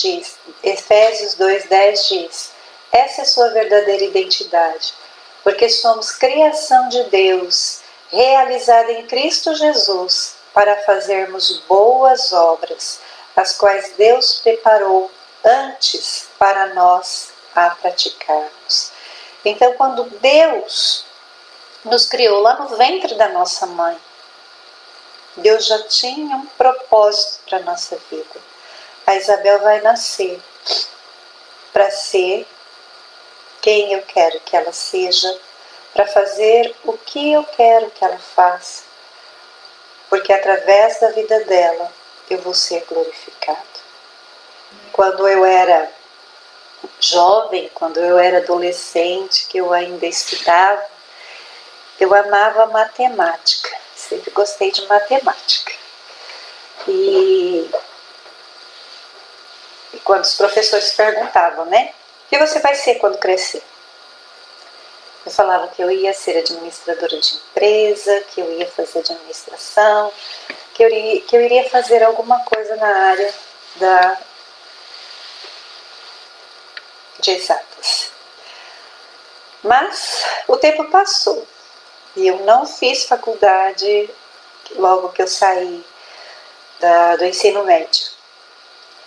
diz: essa é sua verdadeira identidade, porque somos criação de Deus, realizada em Cristo Jesus, para fazermos boas obras, as quais Deus preparou antes para nós a praticarmos. Então, quando Deus nos criou lá no ventre da nossa mãe, Deus já tinha um propósito para a nossa vida. A Isabel vai nascer para ser quem eu quero que ela seja, para fazer o que eu quero que ela faça, porque através da vida dela eu vou ser glorificado. Quando eu era jovem, quando eu era adolescente, que eu ainda estudava, eu amava matemática, sempre gostei de matemática. E quando os professores perguntavam, né, o que você vai ser quando crescer? Eu falava que eu ia ser administradora de empresa, que eu ia fazer administração, que eu iria fazer alguma coisa na área de exatas. Mas o tempo passou e eu não fiz faculdade logo que eu saí do ensino médio.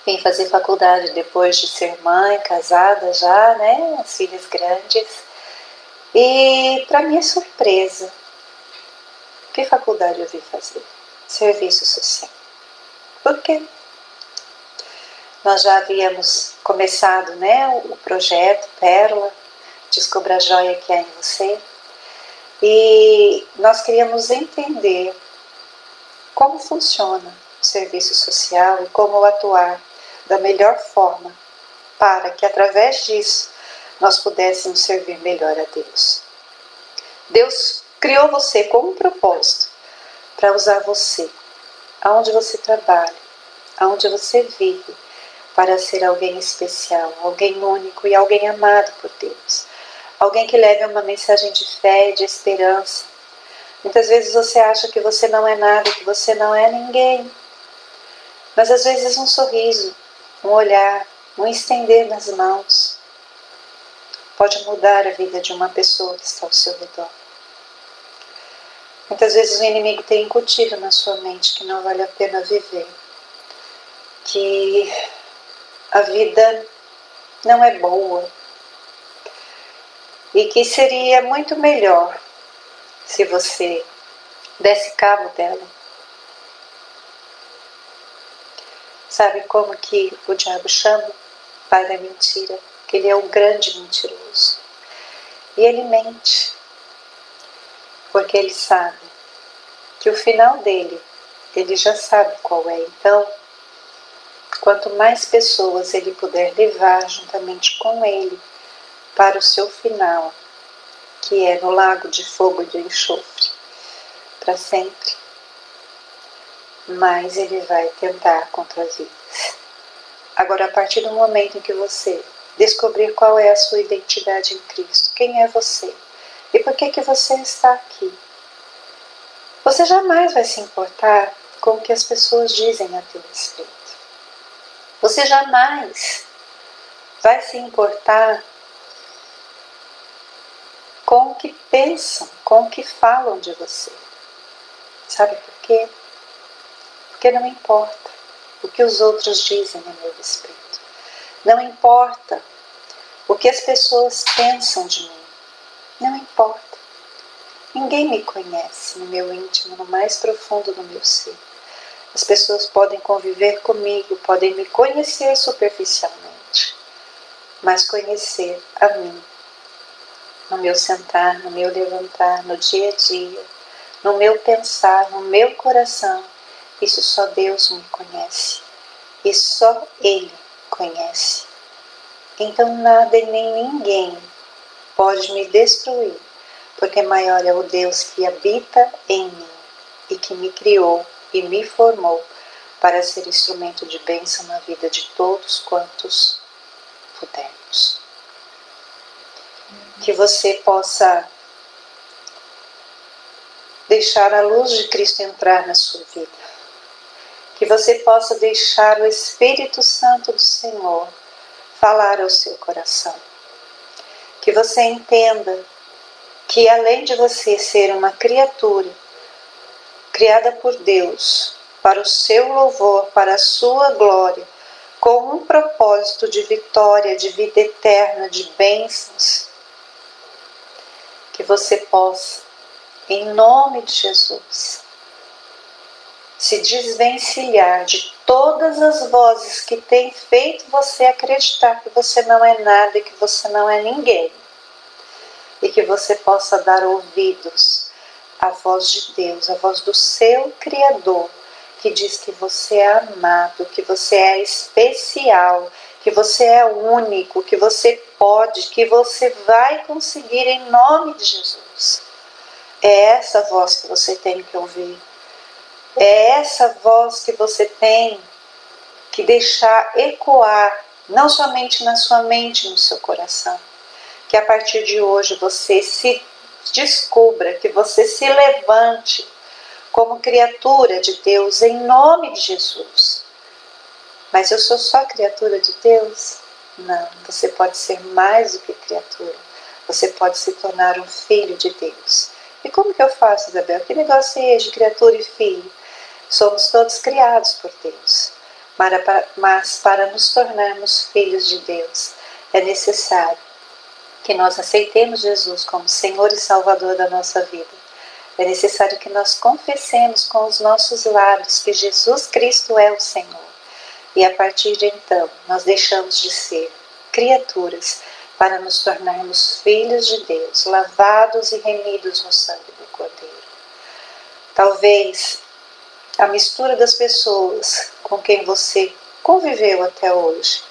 Vim fazer faculdade depois de ser mãe, casada já, né? As filhas grandes. E, para minha surpresa, que faculdade eu vim fazer? Serviço social. Por quê? Nós já havíamos começado, né, o projeto Pérola, Descubra a Joia que há em você. E nós queríamos entender como funciona o serviço social e como atuar da melhor forma para que através disso nós pudéssemos servir melhor a Deus. Deus criou você com um propósito para usar você, aonde você trabalha, aonde você vive, para ser alguém especial, alguém único e alguém amado por Deus. Alguém que leve uma mensagem de fé, de esperança. Muitas vezes você acha que você não é nada, que você não é ninguém. Mas às vezes um sorriso, um olhar, um estender das mãos pode mudar a vida de uma pessoa que está ao seu redor. Muitas vezes o inimigo tem incutido na sua mente que não vale a pena viver, que a vida não é boa e que seria muito melhor se você desse cabo dela. Sabe como que o diabo chama? Pai da mentira, que ele é um grande mentiroso. E ele mente, porque ele sabe que o final dele, ele já sabe qual é. Então, quanto mais pessoas ele puder levar juntamente com ele para o seu final, que é no lago de fogo e de enxofre, para sempre, mais ele vai tentar contra as vidas. Agora, a partir do momento em que você descobrir qual é a sua identidade em Cristo, quem é você e por que você está aqui, você jamais vai se importar com o que as pessoas dizem a teu respeito. Você jamais vai se importar com o que pensam, com o que falam de você. Sabe por quê? Porque não importa o que os outros dizem a meu respeito. Não importa o que as pessoas pensam de mim. Não importa. Ninguém me conhece no meu íntimo, no mais profundo do meu ser. As pessoas podem conviver comigo, podem me conhecer superficialmente, mas conhecer a mim, no meu sentar, no meu levantar, no dia a dia, no meu pensar, no meu coração, isso só Deus me conhece. E só Ele conhece. Então nada e nem ninguém pode me destruir, porque maior é o Deus que habita em mim e que me criou e me formou para ser instrumento de bênção na vida de todos quantos pudermos. Que você possa deixar a luz de Cristo entrar na sua vida. Que você possa deixar o Espírito Santo do Senhor falar ao seu coração. Que você entenda que além de você ser uma criatura criada por Deus, para o seu louvor, para a sua glória, com um propósito de vitória, de vida eterna, de bênçãos, que você possa, em nome de Jesus, se desvencilhar de todas as vozes que têm feito você acreditar que você não é nada e que você não é ninguém. E que você possa dar ouvidos à voz de Deus, à voz do seu Criador, que diz que você é amado, que você é especial, que você é único, que você pode, que você vai conseguir em nome de Jesus. É essa voz que você tem que ouvir. É essa voz que você tem que deixar ecoar, não somente na sua mente, no seu coração. Que a partir de hoje você se descubra, que você se levante como criatura de Deus em nome de Jesus. Mas eu sou só criatura de Deus? Não, você pode ser mais do que criatura. Você pode se tornar um filho de Deus. E como que eu faço, Isabel? Que negócio é esse de criatura e filho? Somos todos criados por Deus, mas para nos tornarmos filhos de Deus, é necessário que nós aceitemos Jesus como Senhor e Salvador da nossa vida. É necessário que nós confessemos com os nossos lábios que Jesus Cristo é o Senhor. E a partir de então, nós deixamos de ser criaturas para nos tornarmos filhos de Deus, lavados e remidos no sangue do Cordeiro. Talvez a mistura das pessoas com quem você conviveu até hoje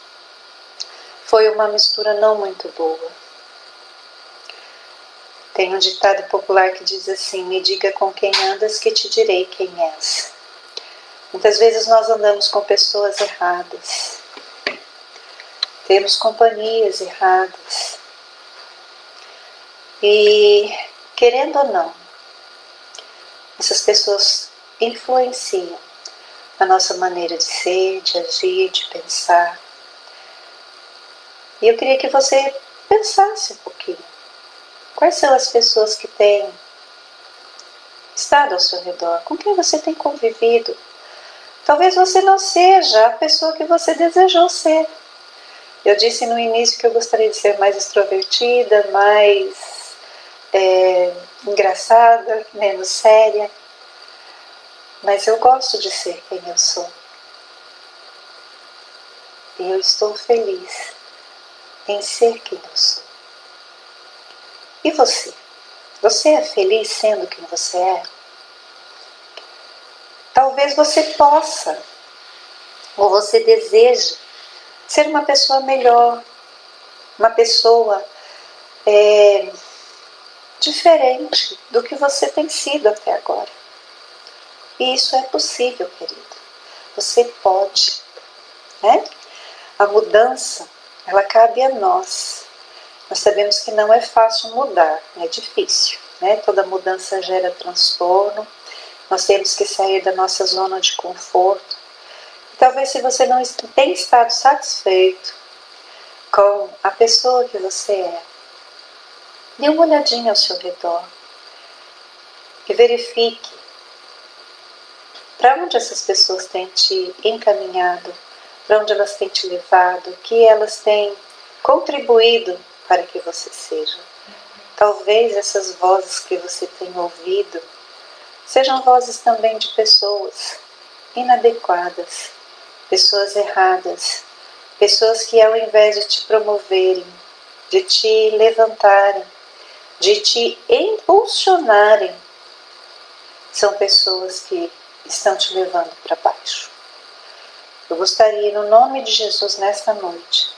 foi uma mistura não muito boa. Tem um ditado popular que diz assim: me diga com quem andas que te direi quem és. Muitas vezes nós andamos com pessoas erradas, temos companhias erradas e, querendo ou não, essas pessoas influenciam a nossa maneira de ser, de agir, de pensar. E eu queria que você pensasse um pouquinho. Quais são as pessoas que têm estado ao seu redor? Com quem você tem convivido? Talvez você não seja a pessoa que você desejou ser. Eu disse no início que eu gostaria de ser mais extrovertida, mais engraçada, menos séria. Mas eu gosto de ser quem eu sou. E eu estou feliz em ser quem eu sou. E você? Você é feliz sendo quem você é? Talvez você possa, ou você deseje, ser uma pessoa melhor, uma pessoa diferente do que você tem sido até agora. E isso é possível, querido. Você pode, né? A mudança, ela cabe a nós. Nós sabemos que não é fácil mudar, é difícil, né? Toda mudança gera transtorno. Nós temos que sair da nossa zona de conforto. E talvez se você não tem estado satisfeito com a pessoa que você é, dê uma olhadinha ao seu redor e verifique para onde essas pessoas têm te encaminhado, para onde elas têm te levado, o que elas têm contribuído para que você seja. Talvez essas vozes que você tem ouvido sejam vozes também de pessoas inadequadas, pessoas erradas, pessoas que ao invés de te promoverem, de te levantarem, de te impulsionarem, são pessoas que estão te levando para baixo. Eu gostaria, no nome de Jesus, nesta noite,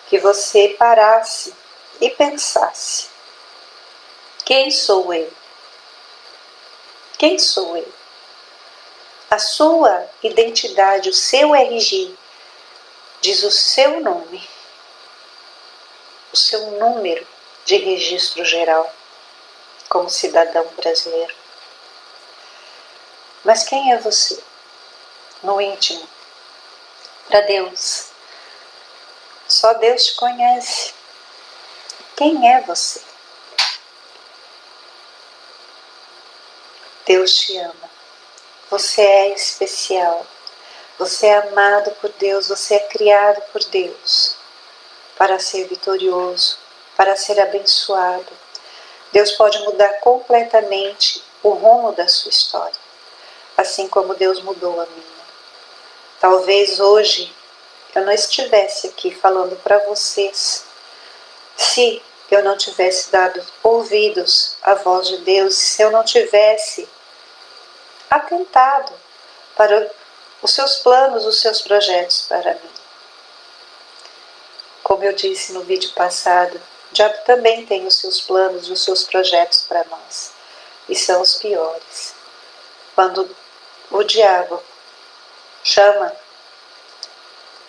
que você parasse e pensasse: quem sou eu? Quem sou eu? A sua identidade, o seu RG, diz o seu nome, o seu número de registro geral como cidadão brasileiro. Mas quem é você? No íntimo, para Deus. Só Deus te conhece. Quem é você? Deus te ama. Você é especial. Você é amado por Deus. Você é criado por Deus para ser vitorioso, para ser abençoado. Deus pode mudar completamente o rumo da sua história, assim como Deus mudou a minha. Talvez hoje eu não estivesse aqui falando para vocês se eu não tivesse dado ouvidos à voz de Deus, se eu não tivesse atentado para os seus planos, os seus projetos para mim. Como eu disse no vídeo passado, o diabo também tem os seus planos e os seus projetos para nós, e são os piores. Quando o diabo chama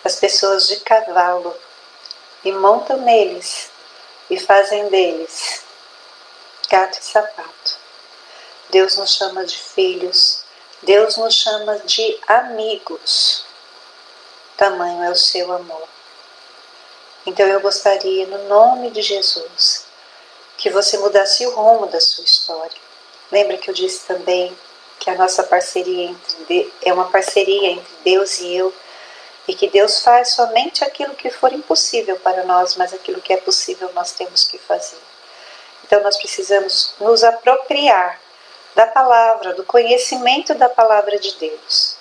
as pessoas de cavalo e montam neles e fazem deles gato e sapato. Deus nos chama de filhos, Deus nos chama de amigos. Tamanho é o seu amor. Então eu gostaria, no nome de Jesus, que você mudasse o rumo da sua história. Lembra que eu disse também que a nossa parceria é uma parceria entre Deus e eu, e que Deus faz somente aquilo que for impossível para nós, mas aquilo que é possível nós temos que fazer. Então nós precisamos nos apropriar da palavra, do conhecimento da palavra de Deus,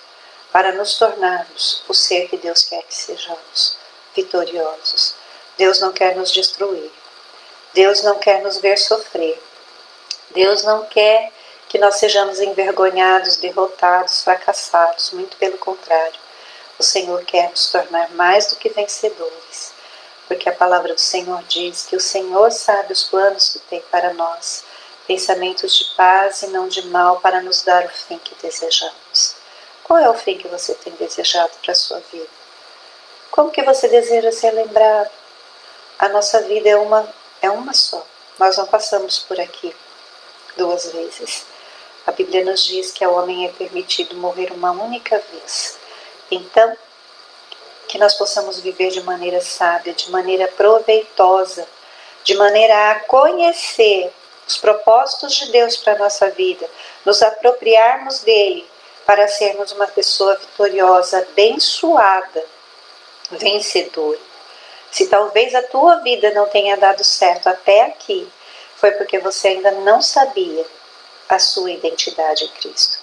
para nos tornarmos o ser que Deus quer que sejamos, vitoriosos. Deus não quer nos destruir, Deus não quer nos ver sofrer, Deus não quer que nós sejamos envergonhados, derrotados, fracassados, muito pelo contrário. O Senhor quer nos tornar mais do que vencedores, porque a palavra do Senhor diz que o Senhor sabe os planos que tem para nós, pensamentos de paz e não de mal, para nos dar o fim que desejamos. Qual é o fim que você tem desejado para a sua vida? Como que você deseja ser lembrado? A nossa vida é uma só. Nós não passamos por aqui 2 vezes. A Bíblia nos diz que ao homem é permitido morrer uma única vez. Então, que nós possamos viver de maneira sábia, de maneira proveitosa, de maneira a conhecer os propósitos de Deus para a nossa vida, nos apropriarmos dele para sermos uma pessoa vitoriosa, abençoada, vencedora. Se talvez a tua vida não tenha dado certo até aqui, foi porque você ainda não sabia a sua identidade em Cristo.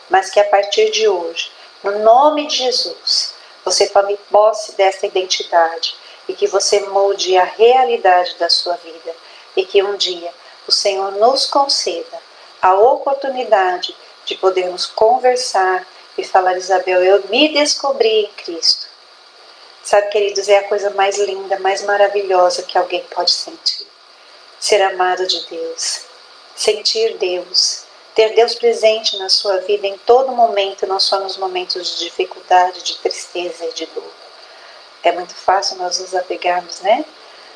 Mas que a partir de hoje, no nome de Jesus, você tome posse dessa identidade e que você molde a realidade da sua vida e que um dia o Senhor nos conceda a oportunidade de podermos conversar e falar: Isabel, eu me descobri em Cristo. Sabe, queridos, é a coisa mais linda, mais maravilhosa que alguém pode sentir. Ser amado de Deus, sentir Deus, ter Deus presente na sua vida em todo momento, não só nos momentos de dificuldade, de tristeza e de dor. É muito fácil nós nos apegarmos,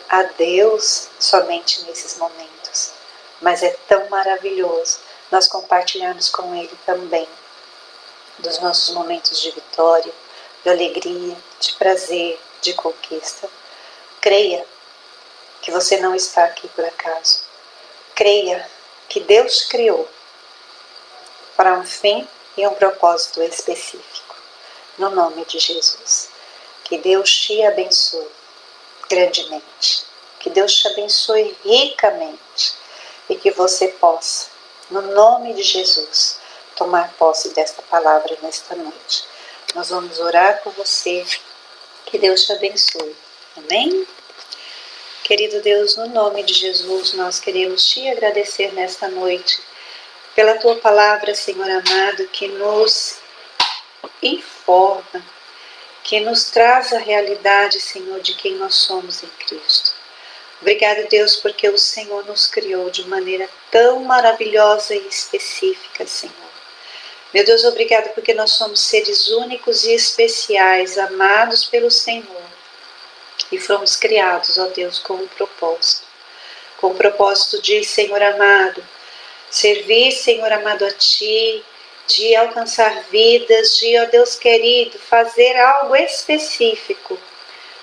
a Deus somente nesses momentos. Mas é tão maravilhoso nós compartilharmos com Ele também dos nossos momentos de vitória, de alegria, de prazer, de conquista. Creia que você não está aqui por acaso. Creia que Deus te criou para um fim e um propósito específico. No nome de Jesus. Que Deus te abençoe grandemente. Que Deus te abençoe ricamente. E que você possa, no nome de Jesus, tomar posse desta palavra nesta noite. Nós vamos orar por você. Que Deus te abençoe. Amém? Querido Deus, no nome de Jesus, nós queremos te agradecer nesta noite pela tua palavra, Senhor amado, que nos informa, que nos traz a realidade, Senhor, de quem nós somos em Cristo. Obrigado, Deus, porque o Senhor nos criou de maneira tão maravilhosa e específica, Senhor. Meu Deus, obrigado porque nós somos seres únicos e especiais, amados pelo Senhor. E fomos criados, ó Deus, com um propósito. Com o propósito de, Senhor amado, servir, Senhor amado, a Ti, de alcançar vidas, de, ó Deus querido, fazer algo específico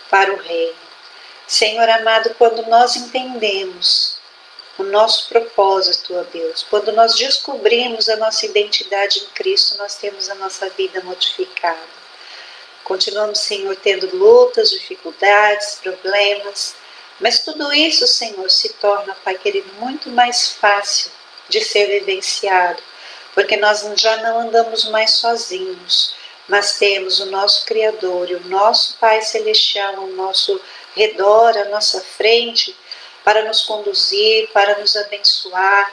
para o Reino. Senhor amado, quando nós entendemos o nosso propósito, ó Deus, quando nós descobrimos a nossa identidade em Cristo, nós temos a nossa vida modificada. Continuamos, Senhor, tendo lutas, dificuldades, problemas, mas tudo isso, Senhor, se torna, Pai querido, muito mais fácil de ser vivenciado, porque nós já não andamos mais sozinhos, mas temos o nosso Criador e o nosso Pai Celestial ao nosso redor, à nossa frente, para nos conduzir, para nos abençoar,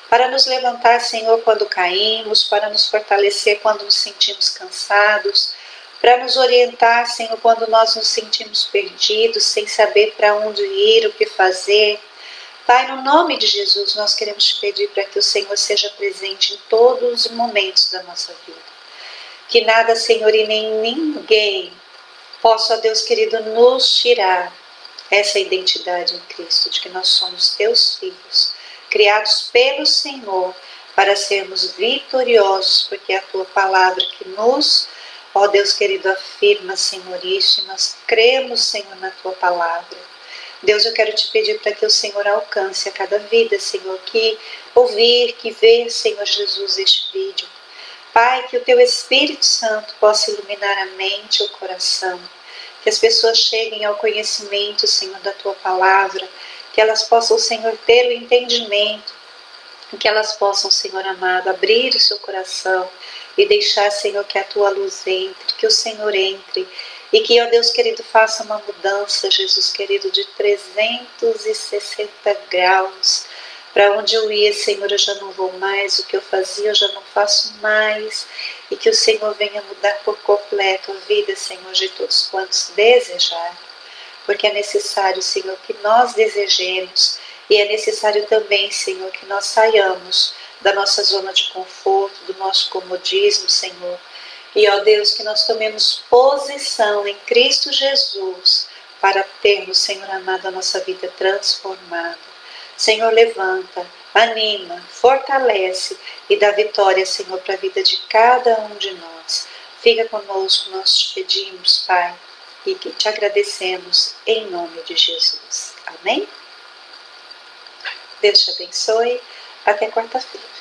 para nos levantar, Senhor, quando caímos, para nos fortalecer quando nos sentimos cansados, para nos orientar, Senhor, quando nós nos sentimos perdidos, sem saber para onde ir, o que fazer. Pai, no nome de Jesus, nós queremos te pedir para que o Senhor seja presente em todos os momentos da nossa vida. Que nada, Senhor, e nem ninguém possa, ó Deus querido, nos tirar essa identidade em Cristo, de que nós somos teus filhos, criados pelo Senhor para sermos vitoriosos, porque é a tua palavra que nos, ó Deus querido, afirma, Senhor, isso, e nós cremos, Senhor, na tua palavra. Deus, eu quero te pedir para que o Senhor alcance a cada vida, Senhor, que ouvir, que ver, Senhor Jesus, este vídeo. Pai, que o Teu Espírito Santo possa iluminar a mente e o coração, que as pessoas cheguem ao conhecimento, Senhor, da Tua Palavra, que elas possam, Senhor, ter o entendimento, que elas possam, Senhor amado, abrir o seu coração e deixar, Senhor, que a Tua luz entre, que o Senhor entre, e que, ó Deus querido, faça uma mudança, Jesus querido, de 360 graus. Para onde eu ia, Senhor, eu já não vou mais, o que eu fazia eu já não faço mais, e que o Senhor venha mudar por completo a vida, Senhor, de todos quantos desejar, porque é necessário, Senhor, que nós desejemos, e é necessário também, Senhor, que nós saiamos da nossa zona de conforto, do nosso comodismo, Senhor. E, ó Deus, que nós tomemos posição em Cristo Jesus para termos, Senhor amado, a nossa vida transformada. Senhor, levanta, anima, fortalece e dá vitória, Senhor, para a vida de cada um de nós. Fica conosco, nós te pedimos, Pai, e que te agradecemos em nome de Jesus. Amém? Deus te abençoe. Até quarta-feira.